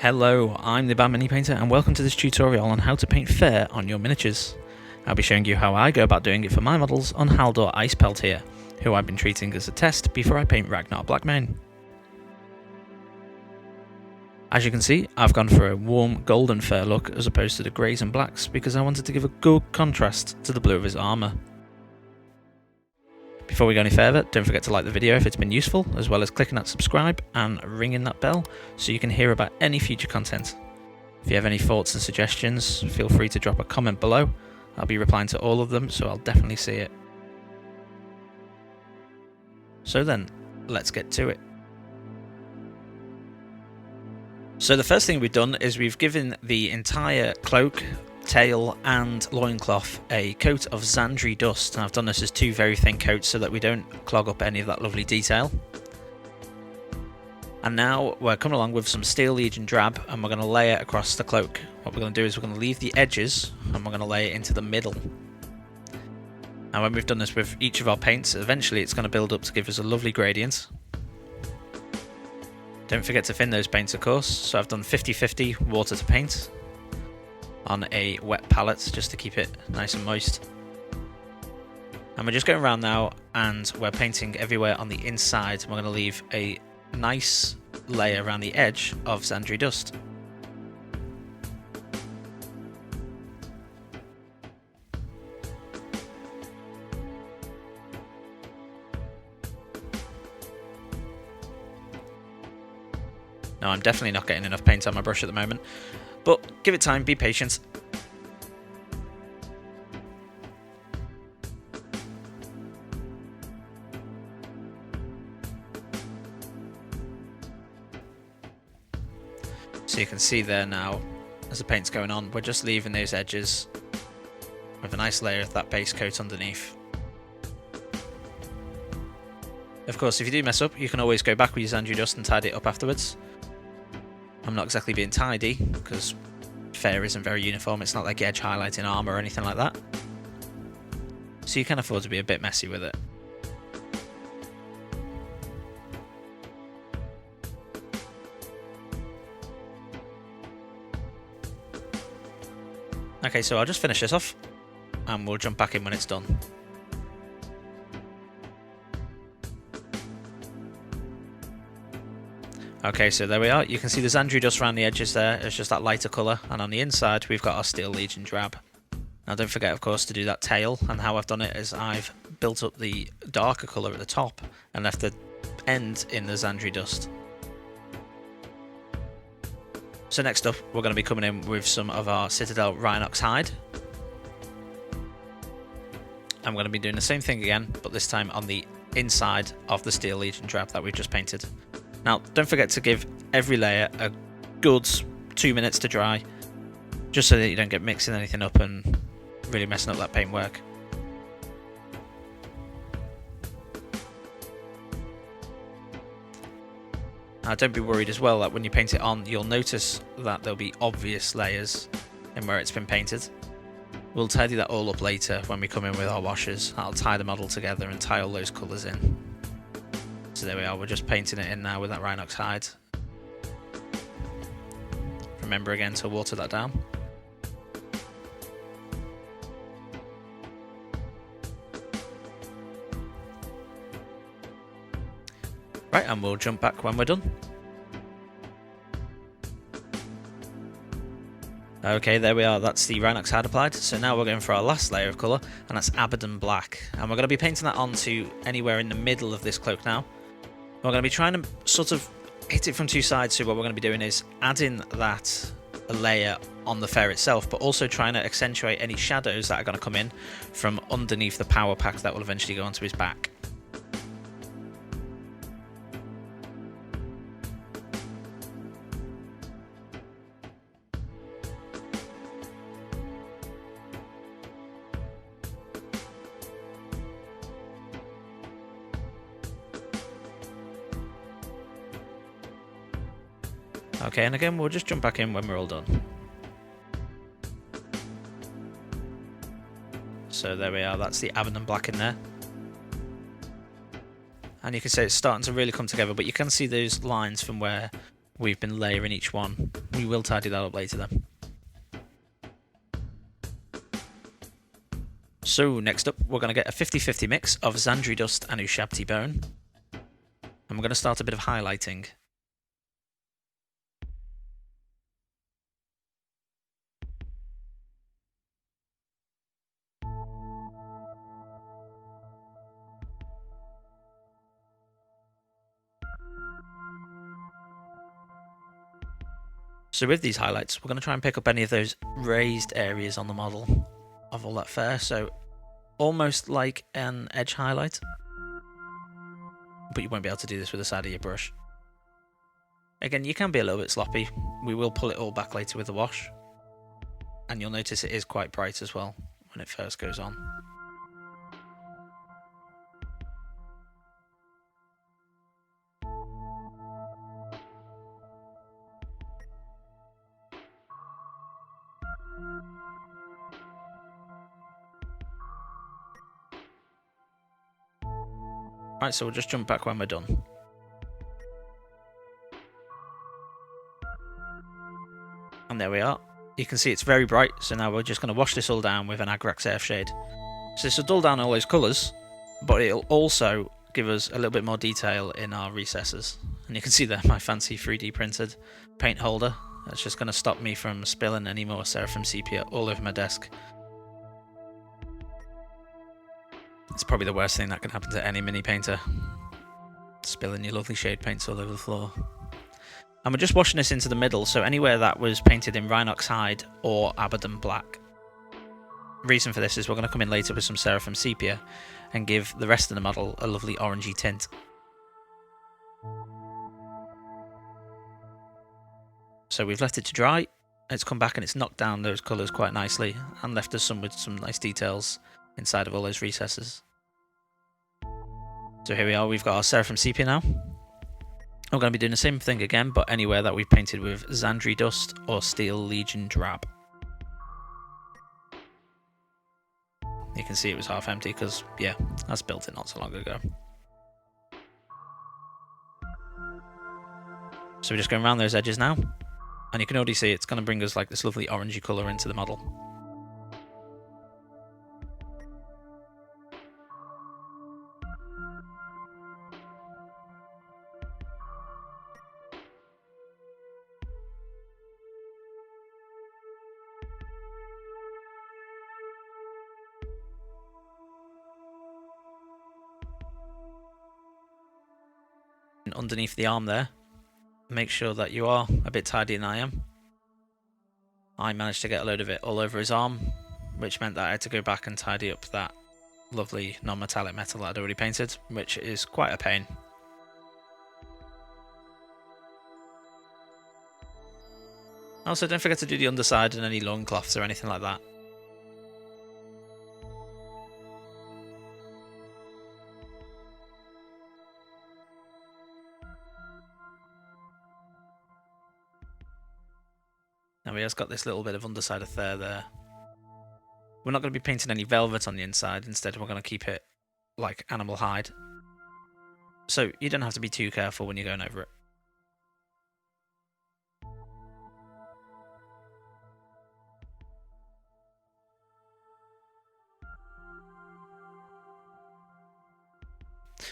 Hello, I'm TheBadMiniPainter and welcome to this tutorial on how to paint fur on your miniatures. I'll be showing you how I go about doing it for my models on Haldor Icepelt here, who I've been treating as a test before I paint Ragnar Blackmane. As you can see, I've gone for a warm golden fur look as opposed to the greys and blacks because I wanted to give a good contrast to the blue of his armour. Before we go any further, don't forget to like the video if it's been useful, as well as clicking that subscribe and ringing that bell so you can hear about any future content. If you have any thoughts and suggestions, feel free to drop a comment below. I'll be replying to all of them, so I'll definitely see it. So then, let's get to it. So the first thing we've done is we've given the entire cloak, tail and loincloth a coat of Zandri dust, and I've done this as two very thin coats so that we don't clog up any of that lovely detail. And now we're coming along with some Steel Legion Drab and we're going to lay it across the cloak. What we're going to do is we're going to leave the edges and we're going to lay it into the middle. And when we've done this with each of our paints, eventually it's going to build up to give us a lovely gradient. Don't forget to thin those paints, of course, so I've done 50-50 water to paint on a wet palette just to keep it nice and moist. And we're just going around now and we're painting everywhere on the inside. We're going to leave a nice layer around the edge of Zandri dust. Now I'm definitely not getting enough paint on my brush at the moment, but give it time, be patient. So you can see there now, as the paint's going on, we're just leaving those edges with a nice layer of that base coat underneath. Of course, if you do mess up, you can always go back with your Zandri dust and tidy it up afterwards. I'm not exactly being tidy, because fur isn't very uniform, it's not like edge highlighting armour or anything like that. So you can afford to be a bit messy with it. Okay, so I'll just finish this off, and we'll jump back in when it's done. Okay, so there we are. You can see the Zandri dust around the edges there. It's just that lighter colour. And on the inside, we've got our Steel Legion Drab. Now, don't forget, of course, to do that tail. And how I've done it is I've built up the darker colour at the top and left the end in the Zandri dust. So next up, we're going to be coming in with some of our Citadel Rhinox hide. I'm going to be doing the same thing again, but this time on the inside of the Steel Legion Drab that we've just painted. Now, don't forget to give every layer a good 2 minutes to dry, just so that you don't get mixing anything up and really messing up that paintwork. Now, don't be worried as well that when you paint it on, you'll notice that there'll be obvious layers in where it's been painted. We'll tidy that all up later when we come in with our washes. I'll tie the model together and tie all those colours in. So there we are, we're just painting it in now with that Rhinox hide. Remember again to water that down. Right, and we'll jump back when we're done. Okay, there we are, that's the Rhinox hide applied. So now we're going for our last layer of colour, and that's Abaddon black. And we're going to be painting that onto anywhere in the middle of this cloak now. We're going to be trying to sort of hit it from two sides, so what we're going to be doing is adding that layer on the fur itself, but also trying to accentuate any shadows that are going to come in from underneath the power pack that will eventually go onto his back. Okay, and again, we'll just jump back in when we're all done. So there we are, that's the Abaddon black in there. And you can see it's starting to really come together, but you can see those lines from where we've been layering each one. We will tidy that up later then. So next up, we're going to get a 50-50 mix of Zandri dust and Ushabti bone. And we're going to start a bit of highlighting. So with these highlights, we're going to try and pick up any of those raised areas on the model of all that fur. So almost like an edge highlight, but you won't be able to do this with the side of your brush. Again, you can be a little bit sloppy. We will pull it all back later with the wash. And you'll notice it is quite bright as well when it first goes on. Right, so we'll just jump back when we're done. And there we are. You can see it's very bright, so now we're just going to wash this all down with an Agrax Earthshade. So this will dull down all those colours, but it'll also give us a little bit more detail in our recesses. And you can see there my fancy 3D printed paint holder. That's just going to stop me from spilling any more Seraphim sepia all over my desk. It's probably the worst thing that can happen to any mini painter. Spilling your lovely shade paints all over the floor. And we're just washing this into the middle, so anywhere that was painted in Rhinox hide or Abaddon black. Reason for this is we're going to come in later with some Seraphim sepia and give the rest of the model a lovely orangey tint. So we've left it to dry. It's come back and it's knocked down those colours quite nicely and left us with some nice details inside of all those recesses. So here we are, we've got our Seraphim sepia now. We're going to be doing the same thing again, but anywhere that we've painted with Zandri dust or Steel Legion Drab. You can see it was half empty because, yeah, I built it not so long ago. So we're just going around those edges now. And you can already see it's going to bring us like this lovely orangey colour into the model. And underneath the arm there, make sure that you are a bit tidier than I am. I managed to get a load of it all over his arm, which meant that I had to go back and tidy up that lovely non-metallic metal that I'd already painted, which is quite a pain. Also, don't forget to do the underside and any loincloths or anything like that. Now he has got this little bit of underside of fur there. We're not going to be painting any velvet on the inside, instead we're going to keep it like animal hide. So you don't have to be too careful when you're going over it.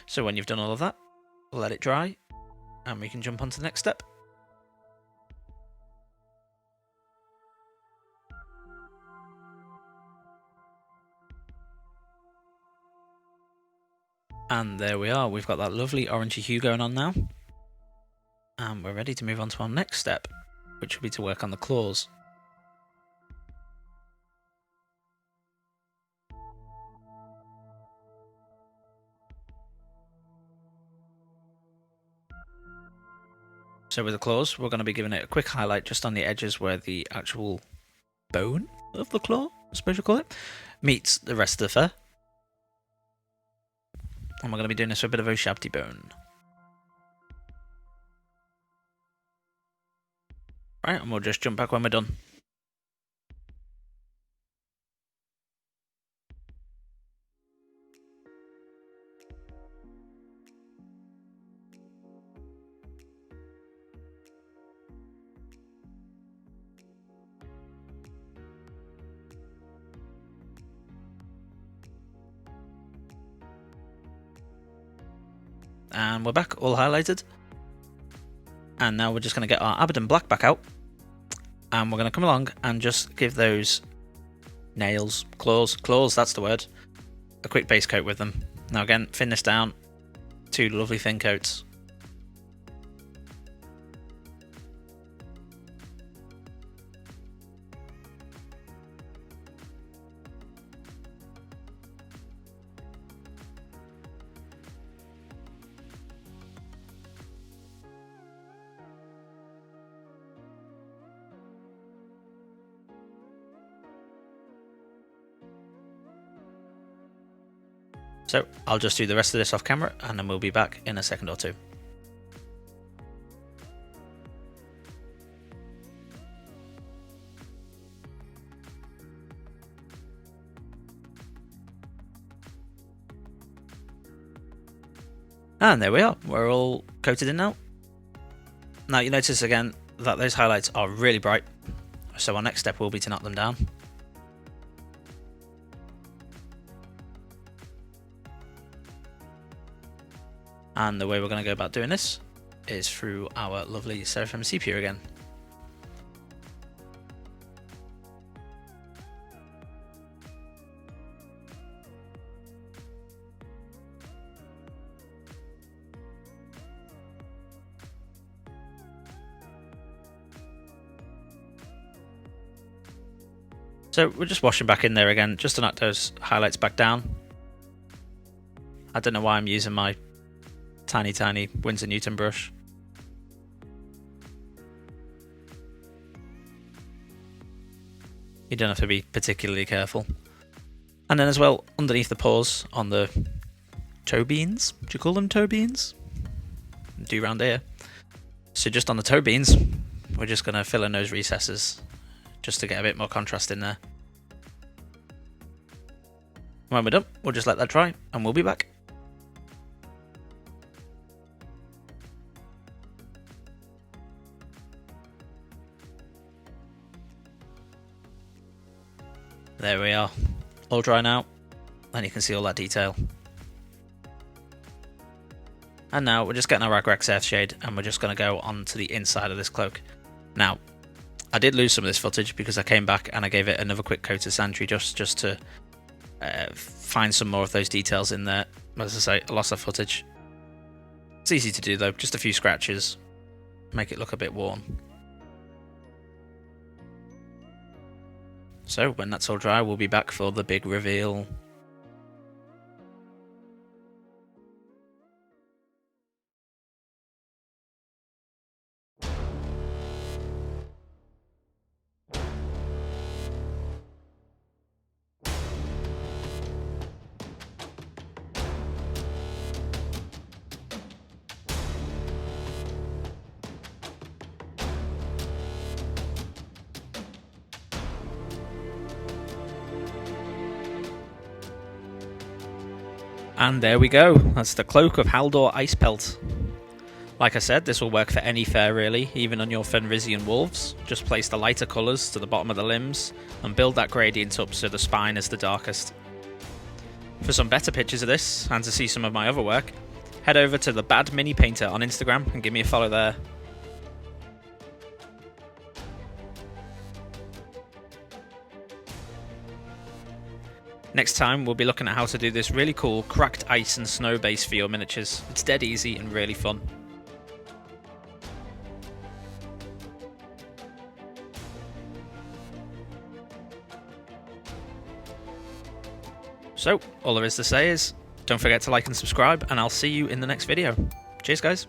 So when you've done all of that, let it dry, and we can jump on to the next step. And there we are, we've got that lovely orangey hue going on now. And we're ready to move on to our next step, which will be to work on the claws. So with the claws, we're going to be giving it a quick highlight just on the edges where the actual bone of the claw, I suppose you call it, meets the rest of the fur. And we're going to be doing this with a bit of Ushabti bone. Right, and we'll just jump back when we're done. And we're back, all highlighted. And now we're just going to get our Abaddon Black back out. And we're going to come along and just give those nails, claws, that's the word, a quick base coat with them. Now again, thin this down, 2 lovely thin coats. So I'll just do the rest of this off camera and then we'll be back in a second or two. And there we are, we're all coated in now. Now you notice again that those highlights are really bright, so our next step will be to knock them down. And the way we're going to go about doing this is through our lovely Seraphim Sepia again. So we're just washing back in there again, just to knock those highlights back down. I don't know why I'm using my tiny Winsor Newton brush. You don't have to be particularly careful. And then as well, underneath the pores on the toe beans, do you call them toe beans? Do round here. So just on the toe beans, we're just going to fill in those recesses just to get a bit more contrast in there. When we're done, we'll just let that dry and we'll be back. There we are, all dry now, and you can see all that detail. And now we're just getting our Agrax Earthshade, and we're just going to go on to the inside of this cloak. Now, I did lose some of this footage because I came back and I gave it another quick coat of Zandri just to find some more of those details in there. As I say, I lost that footage. It's easy to do though, just a few scratches, make it look a bit worn. So when that's all dry, we'll be back for the big reveal. And there we go, that's the cloak of Haldor Icepelt. Like I said, this will work for any fare really, even on your Fenrisian wolves. Just place the lighter colours to the bottom of the limbs and build that gradient up so the spine is the darkest. For some better pictures of this, and to see some of my other work, head over to TheBadMiniPainter on Instagram and give me a follow there. Next time we'll be looking at how to do this really cool cracked ice and snow base for your miniatures. It's dead easy and really fun. So, all there is to say is, don't forget to like and subscribe, and I'll see you in the next video. Cheers guys!